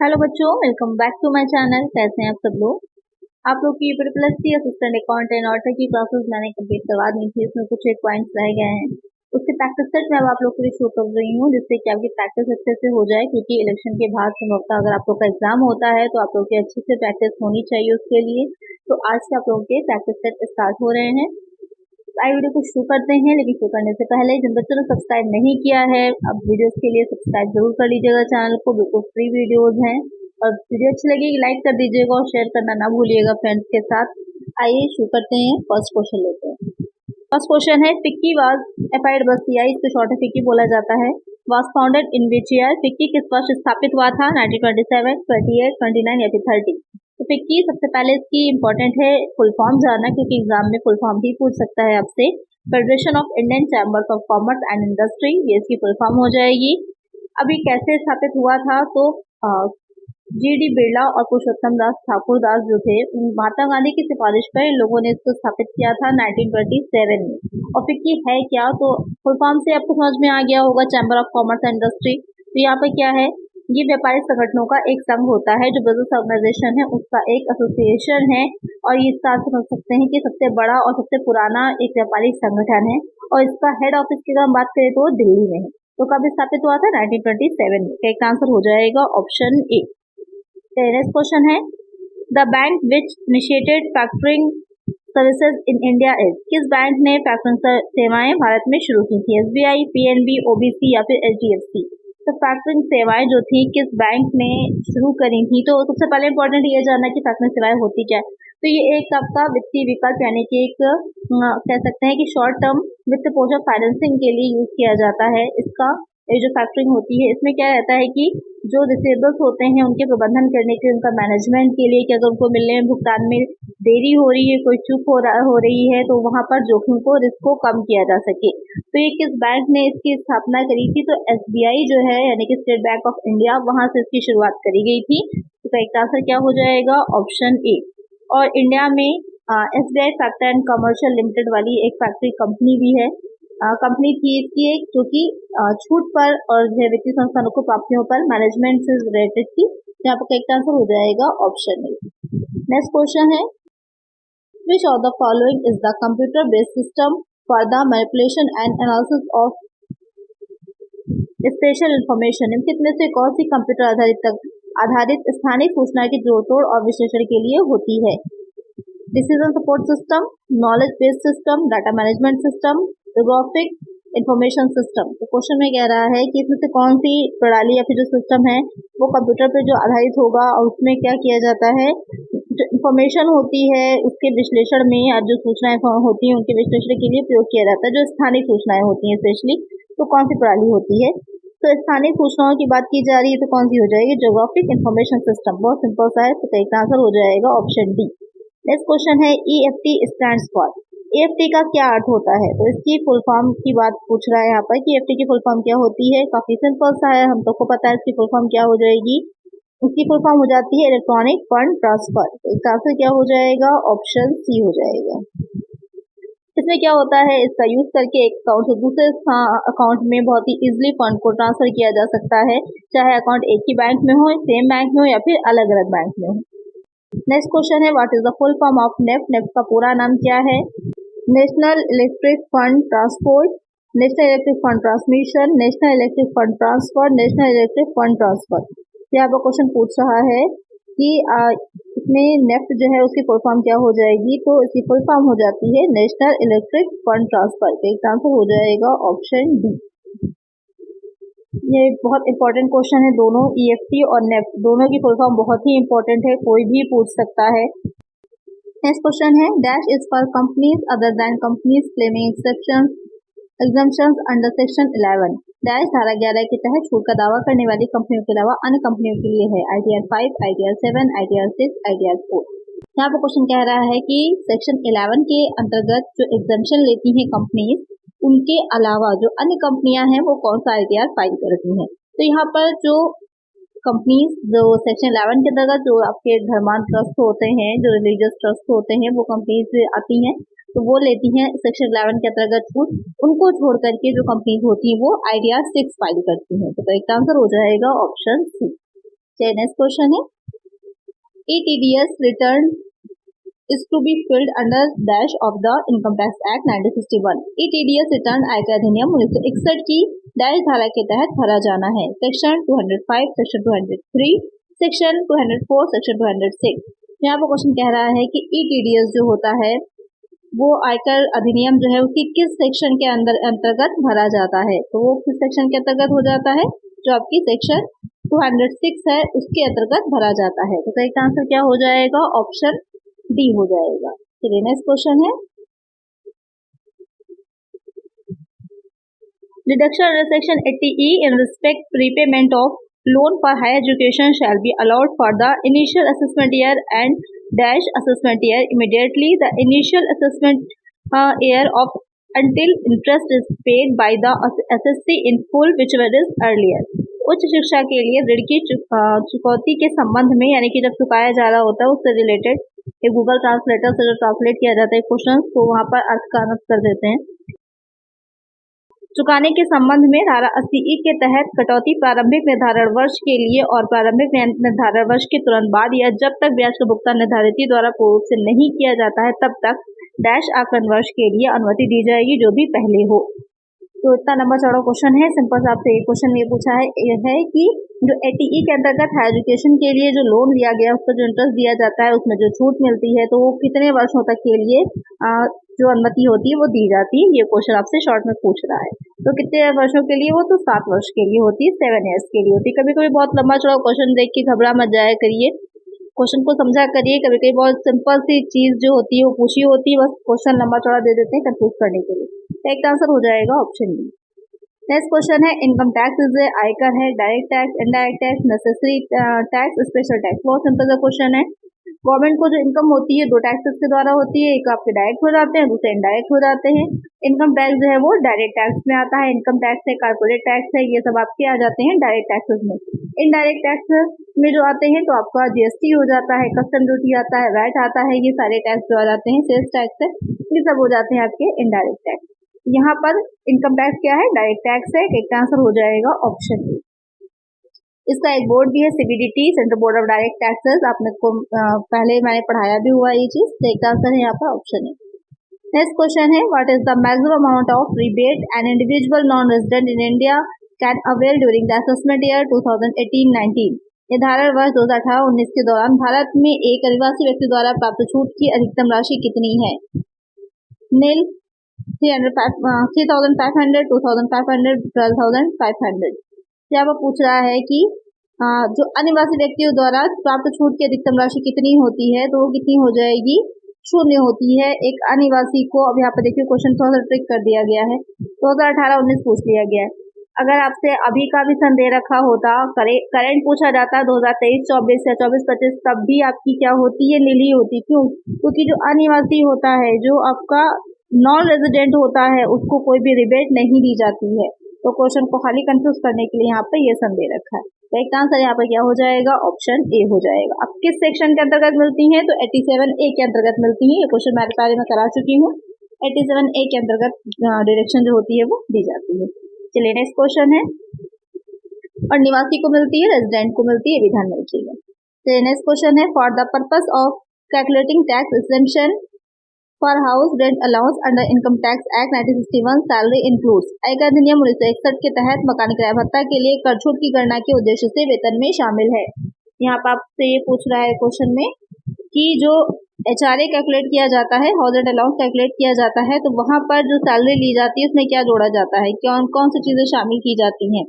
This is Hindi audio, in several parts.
हेलो बच्चों, welcome back to my channel. कैसे हैं आप सब लोग। आप लोग की प्लस असिस्टेंट अकाउंटेंट ऑडिटर की क्लासेस मैंने कंप्लीट करवा दी थी। इसमें कुछ एक पॉइंट्स रह गए हैं, उसके प्रैक्टिस सेट मैं अब आप लोग के लिए शो कर रही हूँ, जिससे कि आपकी प्रैक्टिस अच्छे से हो जाए। क्योंकि इलेक्शन के बाद संभवतः अगर आप लोग का एग्जाम होता है तो आप लोग की अच्छे से प्रैक्टिस होनी चाहिए उसके लिए। तो आज से आप लोगों के प्रैक्टिस सेट स्टार्ट हो रहे हैं। आइए वीडियो को शुरू करते हैं, लेकिन शुरू करने से पहले जिन बच्चों ने सब्सक्राइब नहीं किया है, अब वीडियोस के लिए सब्सक्राइब जरूर कर लीजिएगा चैनल को। बिल्कुल फ्री वीडियोस हैं, और वीडियो अच्छी लगेगी लाइक कर दीजिएगा और शेयर करना ना भूलिएगा फ्रेंड्स के साथ। आइए शुरू करते हैं, फर्स्ट क्वेश्चन लेते हैं। फर्स्ट क्वेश्चन है, फिक्की वाज एफाइड बस सीआई, इसको शॉर्ट फिक्की बोला जाता है। Was founded in which year, FICCI किस वर्ष स्थापित हुआ था? 1927, 28, 29 या फिर 30। तो फिक्की सबसे पहले इसकी इंपॉर्टेंट है फुल फॉर्म जानना, क्योंकि एग्जाम में फुल फॉर्म भी पूछ सकता है आपसे। Federation of Indian chambers of commerce and industry, ये इसकी फुल फॉर्म हो जाएगी। अभी कैसे स्थापित हुआ था? तो जी.डी. बिरला और पुरुषोत्तम दास ठाकुर दास जो थे, महात्मा गांधी की सिफारिश पर इन लोगों ने इसको स्थापित किया था 1927 में। और फिक्की है क्या? तो फुल फॉर्म से आपको समझ में आ गया होगा, chamber of commerce and industry. तो यहाँ पर क्या है, ये व्यापारिक संगठनों का एक संघ होता है, जो बिजनेस ऑर्गेनाइजेशन है उसका एक एसोसिएशन है। और इस तरह से समझ सकते हैं कि सबसे बड़ा और सबसे पुराना एक व्यापारिक संगठन है। और इसका हेड ऑफिस की अगर हम बात करें तो दिल्ली में है। तो कब स्थापित हुआ था? 1927 में। एक आंसर हो जाएगा ऑप्शन ए। नेक्स्ट क्वेश्चन है, the bank which initiated factoring services in India is, किस बैंक ने फैक्टरिंग सेवाएं भारत में शुरू की थी? एसबीआई, पीएनबी, ओबीसी या फिर एचडीएफसी। तो फैक्टरिंग सेवाएं जो थी किस बैंक ने शुरू करी थी? तो सबसे पहले इंपॉर्टेंट ये जानना कि फैक्टरिंग सेवाएं होती क्या है। तो ये एक आपका वित्तीय विकल्प, यानी कि एक कह सकते हैं कि शॉर्ट टर्म वित्त पोषण फाइनेंसिंग के लिए यूज किया जाता है इसका। ये जो फैक्टरिंग होती है इसमें क्या रहता है कि जो रिसीवेबल्स होते हैं उनके प्रबंधन करने के लिए, उनका मैनेजमेंट के लिए, कि अगर उनको मिलने में भुगतान में देरी हो रही है, कोई चूक हो रही है, तो वहां पर जोखिम को, रिस्क को कम किया जा सके। तो ये किस बैंक ने इसकी स्थापना करी थी? तो एसबीआई जो है, यानी कि स्टेट बैंक ऑफ इंडिया, वहां से इसकी शुरुआत करी गई थी। तो एक आंसर क्या हो जाएगा? Option A. और इंडिया में SBI factor and commercial limited वाली एक फैक्ट्री कंपनी भी है। कंपनी थी इसकी एक, जो कि छूट पर और वित्तीय संस्थानों को प्राप्तियों पर मैनेजमेंट से रिलेटेड थी। यहाँ पर करेक्ट आंसर हो जाएगा ऑप्शन ए। नेक्स्ट क्वेश्चन है, which of the following is the computer based system for the manipulation and analysis of special information. कितने से कौन सी कंप्यूटर आधारित स्थानिक सूचना की जोड़तोड़ और विश्लेषण के लिए होती है? Decision support system, knowledge based system, data management system, robotic information system. तो क्वेश्चन में कह रहा है कि इसमें से कौन सी प्रणाली या फिर जो सिस्टम है वो कंप्यूटर पे जो आधारित होगा, और उसमें क्या किया जाता है, जो इंफॉर्मेशन होती है उसके विश्लेषण में, और जो सूचनाएं होती हैं उनके विश्लेषण के लिए प्रयोग किया जाता है, जो स्थानिक सूचनाएं होती हैं स्पेशली। तो कौन सी प्रणाली होती है? तो स्थानिक सूचनाओं की बात की जा रही है, तो कौन सी हो जाएगी? Geographic information system. बहुत सिंपल सा है, तो एक आंसर हो जाएगा ऑप्शन डी। नेक्स्ट क्वेश्चन है, ईएफटी स्टैंड्स फॉर। ईएफटी का क्या अर्थ होता है? तो इसकी फुल फॉर्म की बात पूछ रहा है यहाँ पर कि ईएफटी की फुल फॉर्म क्या होती है। काफी सिंपल सा है, हम सबको पता है इसकी फुल फॉर्म क्या हो जाएगी। इसकी फुल फॉर्म हो जाती है इलेक्ट्रॉनिक फंड ट्रांसफर। इसका आंसर क्या हो जाएगा? ऑप्शन सी हो जाएगा। इसमें क्या होता है, इसका यूज करके एक अकाउंट से दूसरे अकाउंट में बहुत ही इजीली फंड को ट्रांसफर किया जा सकता है, चाहे अकाउंट एक ही बैंक में हो, सेम बैंक में हो, या फिर अलग अलग बैंक में हो। नेक्स्ट क्वेश्चन है, what is the full form of NEFT. NEFT का पूरा नाम क्या है? National electric fund transport, national electric fund transmission, national electric fund transfer, national electric fund transfer. यहाँ पर क्वेश्चन पूछ रहा है कि इसमें नेफ्ट जो है उसकी फुल फॉर्म क्या हो जाएगी। तो इसकी फुल फॉर्म हो जाती है नेशनल इलेक्ट्रिक फंड ट्रांसफर। तो एक आंसर हो जाएगा ऑप्शन डी। ये बहुत इंपॉर्टेंट क्वेश्चन है, दोनों ईएफटी और नेफ्ट दोनों की फुल फॉर्म बहुत ही इंपॉर्टेंट है, कोई भी पूछ सकता है। नेक्स्ट क्वेश्चन है, dash is for companies other than companies claiming exemptions under section 11। Dash धारा 11 के तहत छूट का दावा करने वाली कंपनियों के अलावा अन्य कंपनियों के लिए है। ITR 5, ITR 7, ITR 6, ITR 4। यहाँ पर क्वेश्चन कह रहा है कि सेक्शन 11 के अंतर्गत जो एग्जम्पशन लेती हैं कंपनीज, उनके अलावा जो अन्य कंपनियां हैं वो कौन सा आईटीआर फाइल करती हैं। तो यहाँ पर जो कंपनीज जो सेक्शन 11 के अंतर्गत जो आपके धर्मांत ट्रस्ट होते हैं, जो रिलीजियस ट्रस्ट होते हैं, वो कंपनीज आती हैं, तो वो लेती हैं सेक्शन 11 के अंतर्गत छूट। उनको छोड़ करके जो कंपनीज होती हैं वो आईटीआर 6 फाइल करती हैं। तो एक आंसर हो जाएगा ऑप्शन सी। चलिए नेक्स्ट क्वेश्चन है, ETDS return is to be filled under dash of the Income Tax Act 1961। ETDS return आयकर अधिनियम 1961 की डैश धारा के तहत भरा जाना है। Section 205, section 203, section 204, section 206। यहाँ पर क्वेश्चन कह रहा है कि ETDS जो होता है वो आयकर अधिनियम जो है उसकी किस सेक्शन के अंतर्गत भरा जाता है, तो वो किस सेक्शन के अंतर्गत हो जाता है, जो आपकी सेक्शन 206 है उसके अंतर्गत भरा जाता है। तो इसका आंसर क्या हो जाएगा, ऑप्शन डी हो जाएगा। चलिए नेक्स्ट क्वेश्चन है, deduction under section 80E in respect prepayment of loan for higher education shall be allowed for the initial assessment year and dash assessment year immediately the initial assessment year of until interest is paid by the assessee in full whichever is earlier। उच्च शिक्षा के लिए ऋण की चुकौती के संबंध में, यानी कि जब चुकाया जा रहा होता है उससे रिलेटेड ये गूगल ट्रांसलेटर से जो ट्रांसलेट किया जाता है क्वेश्चन, तो वहाँ पर अर्थ का अनुवाद कर देते हैं। चुकाने के संबंध में धारा 80E के तहत कटौती प्रारंभिक निर्धारण वर्ष के लिए और प्रारंभिक निर्धारण वर्ष के तुरंत बाद या जब तक ब्याज का भुगतान निर्धारित द्वारा पूर्ण रूप से नहीं किया जाता है तब तक डैश आकलन वर्ष के लिए अनुमति दी जाएगी जो भी पहले हो। तो इतना लंबा चौड़ा क्वेश्चन है, सिंपल से आपसे एक क्वेश्चन ये पूछा है कि जो 80E के अंतर्गत हायर एजुकेशन के लिए जो लोन लिया गया उसका जो इंटरेस्ट दिया जाता है उसमें जो छूट मिलती है तो वो कितने वर्षों तक के लिए जो अनुमति होती है वो दी जाती है, ये क्वेश्चन आपसे शॉर्ट में पूछ रहा है। तो कितने वर्षों के लिए, वो तो 7 वर्ष के लिए होती है, 7 ईयर्स के लिए होती है। कभी कभी बहुत लंबा चौड़ा क्वेश्चन देख के घबरा मत जाया करिए, क्वेश्चन को समझा करिए। कभी कभी बहुत सिंपल सी चीज जो होती है वो पूछी होती है, बस क्वेश्चन लंबा चौड़ा दे देते हैं कंफ्यूज करने के लिए। तो एक आंसर हो जाएगा ऑप्शन डी। नेक्स्ट क्वेश्चन है, इनकम टैक्स इज आयकर है, direct tax, indirect tax, necessary tax, special tax. बहुत सिंपल सा क्वेश्चन है। गवर्नमेंट को जो इनकम होती है 2 टैक्सेस के द्वारा होती है, एक आपके डायरेक्ट हो जाते हैं, दूसरे इनडायरेक्ट हो जाते हैं। इनकम टैक्स जो है वो डायरेक्ट टैक्स में आता है, इनकम टैक्स है, कारपोरेट टैक्स है, ये सब आपके आ जाते हैं डायरेक्ट टैक्सेस में। इनडायरेक्ट टैक्स में जो आते हैं तो आपका GST हो जाता है, कस्टम ड्यूटी आता है, वैट आता है, ये सारे टैक्स जो आ जाते हैं, सेल्स टैक्स है, ये सब हो जाते हैं आपके इनडायरेक्ट टैक्स। यहाँ पर इनकम टैक्स क्या है, डायरेक्ट टैक्स है। एक आंसर हो जाएगा ऑप्शन ए। इसका एक बोर्ड भी है CBDT, central board of direct taxes, आपने को पहले मैंने पढ़ाया भी हुआ ये चीज। तो एक आंसर है यहाँ पर ऑप्शन ए। नेक्स्ट क्वेश्चन है, what is the maximum amount of rebate an individual non resident in India can avail during the assessment year 2018-19। निर्धारण वर्ष 2018-19 के दौरान भारत में एक अनिवासी व्यक्ति द्वारा प्राप्त छूट की अधिकतम राशि कितनी है? नील, 3,500, 2,500, 12,500। यहाँ पर पूछ रहा है कि जो अनिवासी व्यक्तियों द्वारा प्राप्त छूट की अधिकतम राशि कितनी होती है, तो वो कितनी हो जाएगी, 0 होती है। एक अनिवासी को, अब यहाँ पर देखिए क्वेश्चन थोड़ा सा ट्रिक कर दिया गया है, 2018-19 पूछ लिया गया है। अगर आपसे अभी का भी सन दे रखा होता, करेंट पूछा जाता 2023-24 या 24-25, तब भी आपकी क्या होती है, नील ही होती। क्यों? क्योंकि जो अनिवासी होता है, जो आपका नॉन रेजिडेंट होता है, उसको कोई भी रिबेट नहीं दी जाती है। तो क्वेश्चन को खाली कंफ्यूज करने के लिए यहाँ पे ये सन दे रखा है। तो एक आंसर यहाँ पर क्या हो जाएगा, ऑप्शन ए हो जाएगा। अब किस सेक्शन के अंतर्गत मिलती हैं, तो 87A के अंतर्गत मिलती हैं। ये क्वेश्चन मैं पहले में करा चुकी हूँ। 87A के अंतर्गत डिडक्शन जो होती है वो दी जाती है। चलिए नेक्स्ट क्वेश्चन है, और निवासी को मिलती है, रेजिडेंट को मिलती है, विधान में चाहिए। चलिए नेक्स्ट क्वेश्चन है, for the purpose of calculating tax exemption for house rent allowance under income tax act 1961 salary includes. आयकर अधिनियम 1961 के तहत मकान किराया भत्ता के लिए कर छूट की गणना के उद्देश्य से वेतन में शामिल है। यहाँ पर आपसे ये पूछ रहा है क्वेश्चन में कि जो HRA कैलकुलेट किया जाता है, हाउस रेंट अलाउंस कैलकुलेट किया जाता है, तो वहां पर जो सैलरी ली जाती है उसमें क्या जोड़ा जाता है, कौन कौन सी चीजें शामिल की जाती हैं।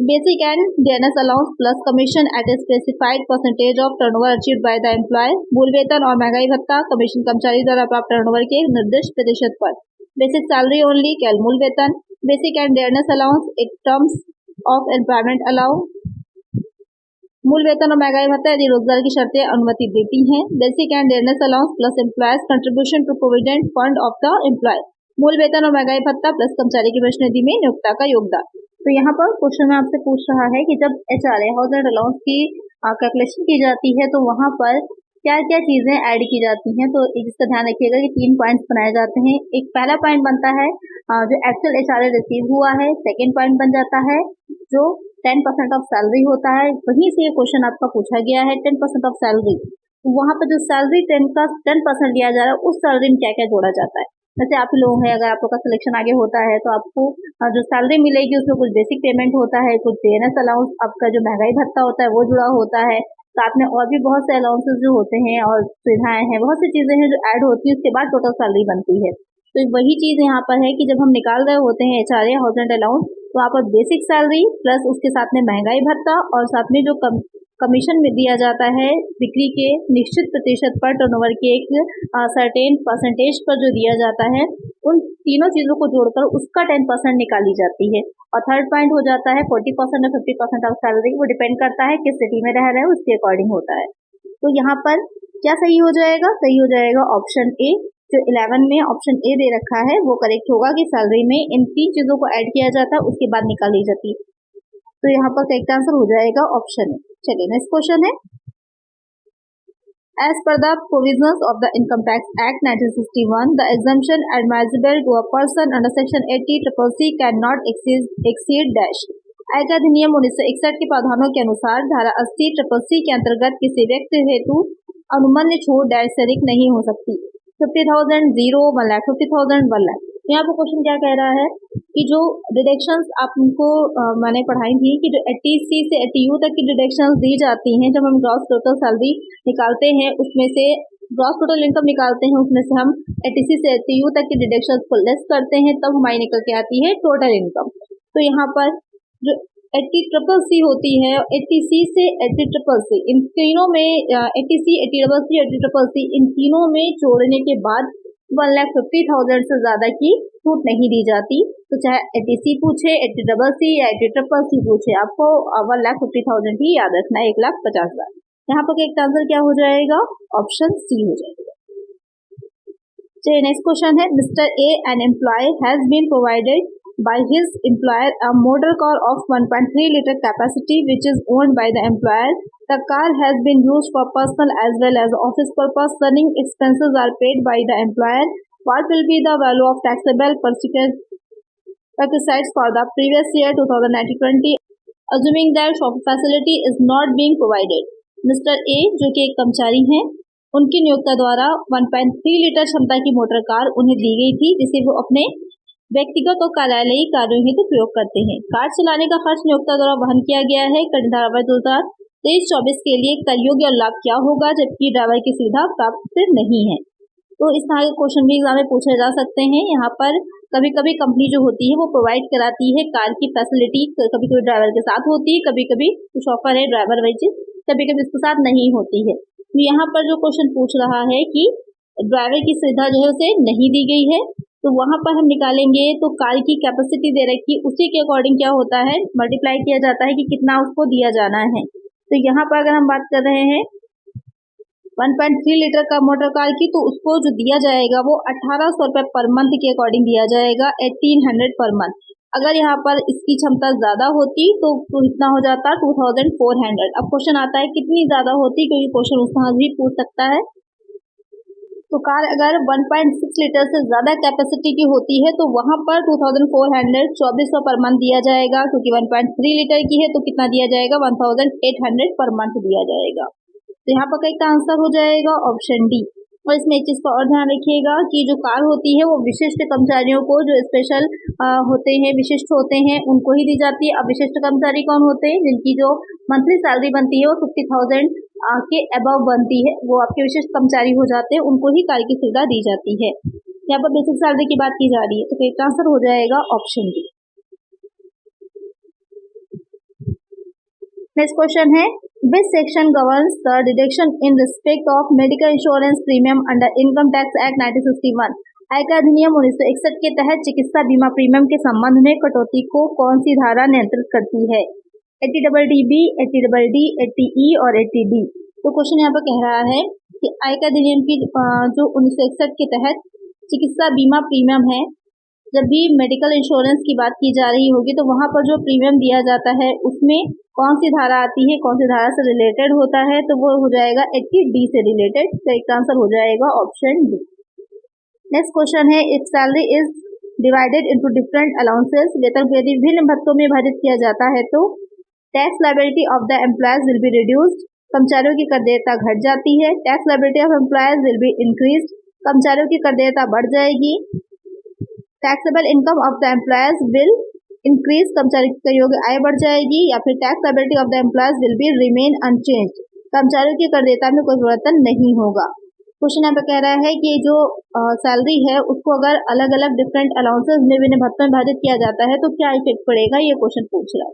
Basic and dearness allowance plus commission at a specified percentage of turnover achieved by the employee. मूल वेतन और महंगाई भत्ता, कमीशन कर्मचारी द्वारा प्राप्त टर्नओवर के निर्दिष्ट प्रतिशत पर। बेसिक सैलरी ओनली, केवल मूल वेतन। Basic and dearness allowance in terms of employment allow. मूल वेतन और महंगाई भत्ता यदि रोजगार की शर्तें अनुमति देती हैं। Basic and dearness allowance plus employees contribution to provident fund of the employee. मूल वेतन और महंगाई भत्ता प्लस कर्मचारी की भविष्य निधि में नियोक्ता का योगदान। तो यहाँ पर क्वेश्चन में आपसे पूछ रहा है कि जब HRA हाउस रेंट अलाउंस की कैलकुलेशन की जाती है तो वहाँ पर क्या क्या चीजें ऐड की जाती हैं। तो इसका ध्यान रखिएगा कि 3 पॉइंट्स बनाए जाते हैं। एक पहला पॉइंट बनता है जो एक्चुअल HRA रिसीव हुआ है। सेकेंड पॉइंट बन जाता है जो 10% ऑफ सैलरी होता है। वहीं से ये क्वेश्चन आपका पूछा गया है 10% ऑफ सैलरी। तो वहाँ पर जो सैलरी 10% लिया जा रहा है उस सैलरी में क्या क्या जोड़ा जाता है। जैसे आप लोग हैं, अगर आप लोग का सिलेक्शन आगे होता है तो आपको जो सैलरी मिलेगी उसमें कुछ बेसिक पेमेंट होता है, कुछ DNS अलाउंस, आपका जो महंगाई भत्ता होता है वो जुड़ा होता है, साथ में और भी बहुत से अलाउंसेस जो होते हैं और सुविधाएं हैं, बहुत सी चीजें हैं जो ऐड होती है, उसके बाद टोटल सैलरी बनती है। तो वही चीज यहाँ पर है कि जब हम निकाल रहे होते हैं HRA हाउस रेंट अलाउंस, तो यहाँ पर बेसिक सैलरी प्लस उसके साथ में महंगाई भत्ता और साथ में जो कमीशन में दिया जाता है बिक्री के निश्चित प्रतिशत पर टर्नओवर के एक सर्टेन परसेंटेज पर जो दिया जाता है, उन तीनों चीजों को जोड़कर उसका 10% निकाली जाती है। और थर्ड पॉइंट हो जाता है 40% और 50% ऑफ सैलरी, वो डिपेंड करता है किस सिटी में रह रहे हैं उसके अकॉर्डिंग होता है। तो यहाँ पर क्या सही हो जाएगा? सही हो जाएगा ऑप्शन ए। जो 11 में ऑप्शन ए दे रखा है वो करेक्ट होगा कि सैलरी में इन तीन चीजों को ऐड किया जाता है उसके बाद निकाली जाती है। तो यहाँ पर करेक्ट आंसर हो जाएगा ऑप्शन ए। चलिए नेक्स्ट क्वेश्चन है, As per the provisions of the Income Tax Act 1961, the exemption admissible to a person under Section 80CCC cannot exceed dash। आयकर अधिनियम 1961 के प्रावधानों के अनुसार धारा 80CCC के अंतर्गत किसी व्यक्ति हेतु अनुमन्य छूट डैश से अधिक नहीं हो सकती। 50,000, 0, 1 लाख, 50,000, 1 लाख। यहाँ पर क्वेश्चन क्या कह रहा है कि जो डिडक्शंस आपको मैंने पढ़ाई थी कि जो 80C से 80U तक की डिडक्शंस दी जाती हैं, जब हम ग्रॉस टोटल सैलरी निकालते हैं उसमें से ग्रॉस टोटल इनकम निकालते हैं, उसमें से हम 80C से 80U तक की डिडक्शंस को लेस करते हैं, तब हमारी निकल के आती है टोटल इनकम। तो यहाँ पर जो 80CCC होती है, 80C से 80CCC, इन तीनों में 80C, 80CCC, 80CCC इन तीनों में जोड़ने के बाद 1,50,000 से ज्यादा की छूट नहीं दी जाती। तो चाहे 80C पूछे, 80CCC या 80CCC पूछे, आपको 1,50,000 ही याद रखना है, 1,50,000। यहाँ पर एक आंसर क्या हो जाएगा? ऑप्शन सी हो जाएगा। चलिए नेक्स्ट क्वेश्चन है, mister A N employee has been provided by his employer a motor car of 1.3 liter capacity which is owned by the employer. The car has been used for personal as well as office purpose. Running expenses are paid by the employer. What will be the value of taxable perquisites for the previous year 2019-20 assuming that shop facility is not being provided? Mr. A जो कि एक कर्मचारी हैं, उनकी नियोक्ता द्वारा 1.3 लीटर क्षमता की मोटर कार उन्हें दी गई थी जिसे वो अपने व्यक्तिगत और कार्यालयी कार्यों हेतु प्रयोग करते हैं। कार चलाने का खर्च नियोक्ता द्वारा वहन किया गया है। धारा 2023-24 के लिए कर योग्य लाभ क्या होगा, जबकि ड्राइवर की सुविधा प्राप्त नहीं है। तो इस तरह के क्वेश्चन भी एग्जाम में पूछे जा सकते हैं। यहाँ पर कभी कभी कंपनी जो होती है वो प्रोवाइड कराती है कार की फैसिलिटी, कभी कभी ड्राइवर के साथ होती है, कभी कभी कुछ ऑफर है ड्राइवर वाइज, कभी कभी इसके साथ नहीं होती है। तो यहाँ पर जो क्वेश्चन पूछ रहा है कि ड्राइवर की सुविधा जो है उसे नहीं दी गई है, तो वहां पर हम निकालेंगे तो कार की कैपेसिटी दे रखी, उसी के अकॉर्डिंग क्या होता है मल्टीप्लाई किया जाता है कि कितना उसको दिया जाना है। तो यहाँ पर अगर हम बात कर रहे हैं 1.3 लीटर का मोटर कार की, तो उसको जो दिया जाएगा वो 1,800 रुपये पर मंथ के अकॉर्डिंग दिया जाएगा, 1,800 पर मंथ। अगर यहाँ पर इसकी क्षमता ज्यादा होती तो इतना हो जाता 2,400। अब क्वेश्चन आता है कितनी ज्यादा होती, क्योंकि क्वेश्चन उस तरह भी पूछ सकता है। तो कार अगर 1.6 लीटर से ज्यादा कैपेसिटी की होती है तो वहां पर 2,400 2400 पर मंथ दिया जाएगा, क्योंकि 1.3 लीटर की है तो कितना दिया जाएगा 1,800 पर मंथ दिया जाएगा। तो यहाँ पर करेक्ट आंसर हो जाएगा ऑप्शन डी। और इसमें एक चीज का और ध्यान रखिएगा कि जो कार होती है वो विशिष्ट कर्मचारियों को, जो स्पेशल होते हैं, विशिष्ट होते हैं, उनको ही दी जाती है। अब विशिष्ट कर्मचारी कौन होते हैं? जिनकी जो मंथली सैलरी बनती है वो 50,000 के अबव बनती है, वो आपके विशिष्ट कर्मचारी हो जाते हैं, उनको ही कार की सुविधा दी जाती है। यहाँ पर बेसिक सैलरी की बात की जा रही है, तो करेक्ट आंसर हो जाएगा ऑप्शन डी। नेक्स्ट क्वेश्चन है, which section governs the deduction in respect of medical insurance premium under Income Tax Act 1961? आयकर अधिनियम 1961 के तहत चिकित्सा बीमा प्रीमियम के संबंध में कटौती को कौन सी धारा नियंत्रित करती है? 80DD, 80DD, 80E और 80D। तो क्वेश्चन यहाँ पर कह रहा है कि आयकर अधिनियम की जो 1961 के तहत चिकित्सा बीमा प्रीमियम है, जब भी मेडिकल इंश्योरेंस की बात की जा रही होगी तो वहां पर जो प्रीमियम दिया जाता है उसमें कौन सी धारा आती है, कौन सी धारा से रिलेटेड होता है, तो वो हो जाएगा 80D से रिलेटेड। करेक्ट आंसर हो जाएगा ऑप्शन डी। नेक्स्ट क्वेश्चन है, if salary is divided into different allowances, वेतन को यदि विभिन्न भत्तों में विभाजित किया जाता है तो tax liability of the employees will be reduced, कर्मचारियों की कर देयता घट जाती है। Tax liability of employees will be increased, कर्मचारियों की कर देयता बढ़ जाएगी। Taxable income of the employees will increase, कर्मचारी की योग्य आय बढ़ जाएगी। या फिर tax liability of the employees will be remain unchanged, कर्मचारियों की कर देयता में कोई परिवर्तन नहीं होगा। क्वेश्चन यहाँ पे कह रहा है कि जो सैलरी है उसको अगर अलग अलग डिफरेंट अलाउंसेस में विभिन्न भत्तों में विभाजित किया जाता है तो क्या इफेक्ट पड़ेगा, ये क्वेश्चन पूछ रहा है।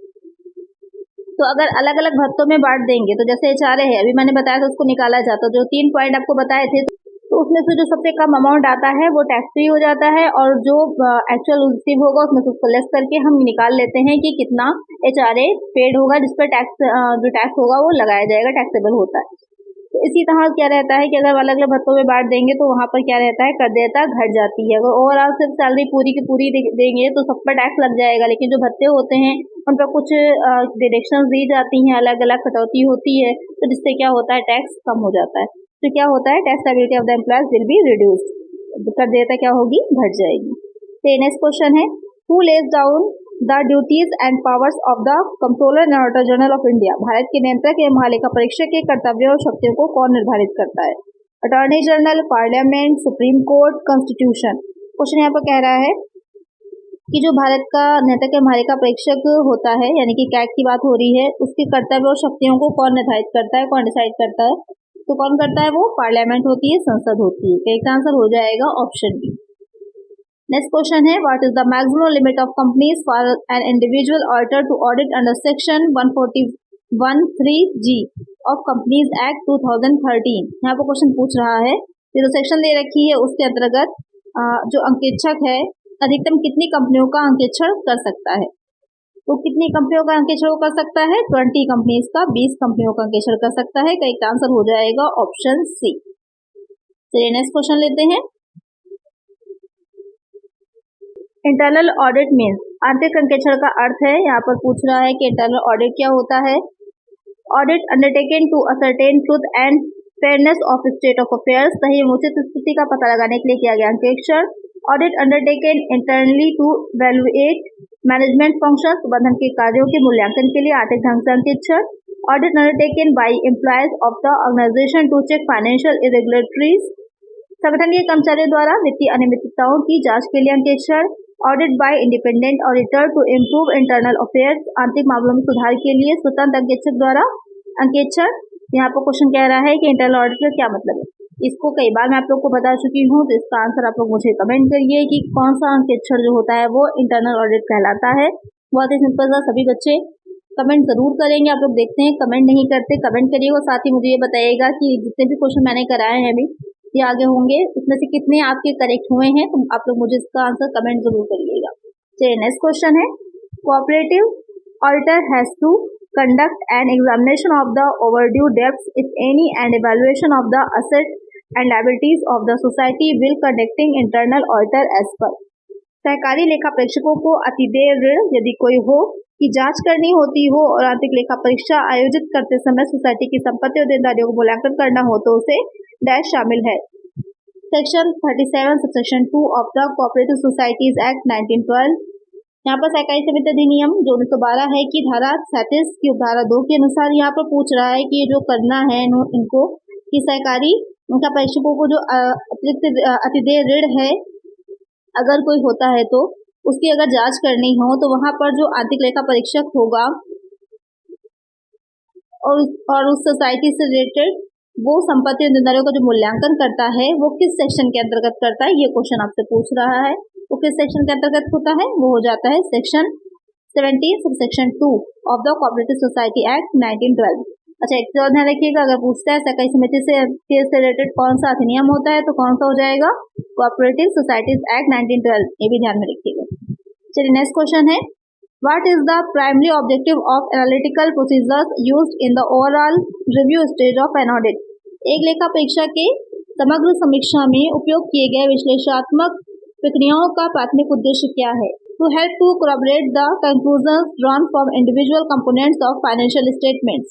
तो अगर अलग अलग भत्तों में बांट देंगे तो जैसे एचआरए है, अभी मैंने बताया था उसको निकाला जाता, जो 3 पॉइंट आपको बताए थे, तो उसमें से जो सबसे कम अमाउंट आता है वो टैक्स फ्री हो जाता है, और जो एक्चुअल रिसीव होगा उसमें से उसको लेस करके हम निकाल लेते हैं कि कितना एचआरए पेड होगा, जिस पर टैक्स जो टैक्स होगा वो लगाया जाएगा, टैक्सेबल होता है। तो इसी तरह क्या रहता है कि अगर अलग अलग भत्तों में बांट देंगे तो वहाँ पर क्या रहता है, कर देयता घट जाती है। अगर ओवरऑल सिर्फ सैलरी पूरी की पूरी देंगे तो सब पर टैक्स लग जाएगा, लेकिन जो भत्ते होते हैं उन पर कुछ डिडक्शंस दी जाती हैं, अलग अलग कटौती होती है, तो जिससे क्या होता है, टैक्स कम हो जाता है। तो क्या होता है, tax liability of the employees will be reduced, कर देयता क्या होगी, घट जाएगी। तो नेक्स्ट क्वेश्चन है, who lays down the duties and powers of the controller and auditor general of India, Bharat के नियंत्रक एवं महालेखा परीक्षक के कर्तव्यों और शक्तियों को कौन निर्धारित करता है? Attorney general, parliament, supreme court, constitution. Question यहाँ पर कह रहा है कि जो भारत का नियंत्रक एवं महालेखा परीक्षक होता है, यानी कि कैग की बात हो रही है, उसके कर्तव्य और शक्तियों को कौन निर्धारित करता है, कौन डिसाइड करता है? तो कौन करता है, वो पार्लियामेंट होती है, संसद होती है। इसका आंसर हो जाएगा ऑप्शन बी। नेक्स्ट क्वेश्चन है, what is the maximum limit of companies for an individual auditor to audit under section 141(3)(g) of companies act 2013। यहाँ पर क्वेश्चन पूछ रहा है, ये जो सेक्शन दे रखी है उसके अंतर्गत जो अंकेक्षक है अधिकतम कितनी कंपनियों का अंकेक्षण कर सकता है? तो कितनी कंपनियों का अंकेक्षण कर सकता है? 20 कंपनीज का, 20 कंपनियों का अंकेक्षण कर सकता है। का आंसर हो जाएगा ऑप्शन सी। चलिए नेक्स्ट क्वेश्चन लेते हैं। इंटरनल ऑडिट मीन्स, आंतरिक अंकेक्षण का अर्थ है। यहाँ पर पूछ रहा है कि इंटरनल ऑडिट क्या होता है। Audit undertaken to ascertain truth and fairness of state of affairs, सही एवं उचित स्थिति का पता लगाने के लिए किया गया अंकेक्षण। Audit undertaken internally to evaluate management function, प्रबंधन के कार्यों के मूल्यांकन के लिए आर्थिक ढंग से अंकेक्षण। Audit undertaken by employees of the organisation to check financial irregularities, संगठन के कर्मचारियों द्वारा वित्तीय अनियमितताओं की जांच के लिए अंकेक्षण। Audit by independent auditor to improve internal affairs, आंतरिक मामलों में सुधार के लिए स्वतंत्र अंकेक्षक द्वारा अंकेक्षण। यहाँ पर क्वेश्चन कह रहा है कि इंटरनल ऑडिट का क्या मतलब है। इसको कई बार मैं आप लोग को बता चुकी हूँ, तो इसका आंसर आप लोग मुझे कमेंट करिए कि कौन सा अंकेक्षण जो होता है वो इंटरनल ऑडिट कहलाता है। बहुत ही सिंपल सा, सभी बच्चे कमेंट जरूर करेंगे। आप लोग देखते हैं कमेंट नहीं करते, कमेंट करिएगा। साथ ही मुझे ये बताइएगा कि जितने भी क्वेश्चन मैंने कराए हैं अभी ये आगे होंगे, उसमें से कितने आपके करेक्ट हुए हैं, तो आप लोग मुझे इसका आंसर कमेंट जरूर करिएगा। चलिए नेक्स्ट क्वेश्चन है, cooperative auditor has to conduct an examination of the overdue debts, if any, and evaluation of the assets and liabilities of the society while conducting internal auditor as per। सहकारी लेखा परीक्षकों को अतिदेय ऋण यदि कोई हो की जांच करनी होती हो और आर्थिक लेखा परीक्षा आयोजित करते समय सोसाइटी की संपत्ति और देनदारियों को मूल्यांकन करना हो तो उसे डैश शामिल है। Section 37 subsection 2 of the cooperative societies act 1912। यहाँ पर सहकारी समिति अधिनियम जो 1912 है की धारा 37 की उपधारा 2 के अनुसार यहाँ पर पूछ रहा है कि जो करना है इनको कि सहकारी उनका परीक्षकों को जो अतिरिक्त अतिदेय ऋण है अगर कोई होता है तो उसकी अगर जांच करनी हो तो वहां पर जो आर्थिक लेखा परीक्षक होगा और उस सोसाइटी से रिलेटेड वो संपत्ति और देनदारियों का जो मूल्यांकन करता है वो किस सेक्शन के अंतर्गत करता है, ये क्वेश्चन आपसे पूछ रहा है। वो किस सेक्शन के अंतर्गत होता है, वो हो जाता है section 17 subsection 2 of the cooperative society act 1912। अच्छा, एक और ध्यान रखिएगा, अगर पूछता है सहकारी समिति से रिलेटेड कौन सा अधिनियम होता है तो कौन सा हो जाएगा, कोऑपरेटिव सोसाइटीज एक्ट 1912, ये भी ध्यान में रखिएगा। चलिए नेक्स्ट क्वेश्चन है, what is the primary objective of analytical procedures used in the overall review stage of an audit. एक लेखा परीक्षा के समग्र समीक्षा में उपयोग किए गए विश्लेषणात्मक प्रक्रियाओं का प्राथमिक उद्देश्य क्या है? To help to collaborate the conclusions drawn from individual components of financial statements,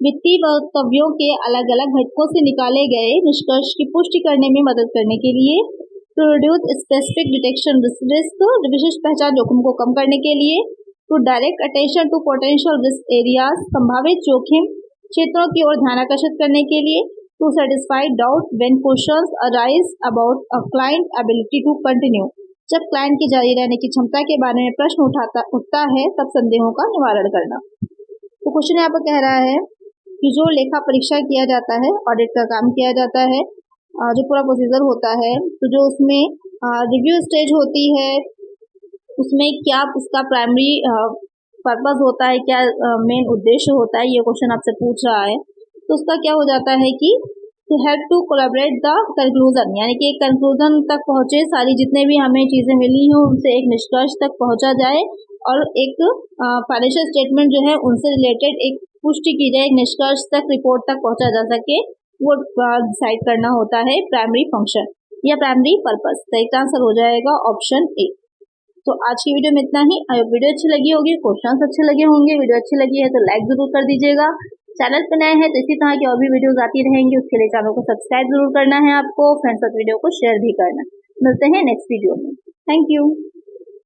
वित्तीय वक्तव्यों के अलग अलग घटकों से निकाले गए निष्कर्ष की पुष्टि करने में मदद करने के लिए, to reduce specific detection risk, विशिष्ट पहचान जोखिम को कम करने के लिए, to direct attention to potential risk areas, संभावित जोखिम क्षेत्रों की ओर ध्यान आकर्षित करने के लिए। To satisfy doubt when questions arise about a client ability to continue, जब क्लाइंट की जारी रहने की क्षमता के बारे में प्रश्न उठता है तब संदेहों का निवारण करना। तो क्वेश्चन यहाँ पर कह रहा है कि जो लेखा परीक्षा किया जाता है, ऑडिट का काम किया जाता है, जो पूरा प्रोसीजर होता है, तो जो उसमें रिव्यू स्टेज होती है, उसमें क्या उसका प्राइमरी पर्पस होता है, क्या मेन उद्देश्य होता है, ये क्वेश्चन आपसे पूछ रहा है। तो उसका क्या हो जाता है कि to help to collaborate the conclusion, यानी कि एक कंक्लूजन तक पहुंचे, सारी जितने भी हमें चीज़ें मिली हों उनसे एक निष्कर्ष तक पहुंचा जाए और एक फाइनेंशियल स्टेटमेंट जो है उनसे रिलेटेड एक पुष्टि की जाए, एक निष्कर्ष तक, रिपोर्ट तक पहुंचा जा सके, वो डिसाइड करना होता है प्राइमरी फंक्शन या प्राइमरी पर्पस। तो एक आंसर हो जाएगा ऑप्शन ए। तो आज की वीडियो में इतना ही। अगर वीडियो अच्छी लगी होगी, क्वेश्चंस अच्छे लगे होंगे, वीडियो अच्छी लगी है तो लाइक जरूर कर दीजिएगा। चैनल पर नए हैं तो इसी तरह की और भी वीडियोस आती रहेंगी, उसके लिए चैनल को सब्सक्राइब जरूर करना है आपको, फ्रेंड्स साथ वीडियो को शेयर भी करना। मिलते हैं नेक्स्ट वीडियो में। Thank you.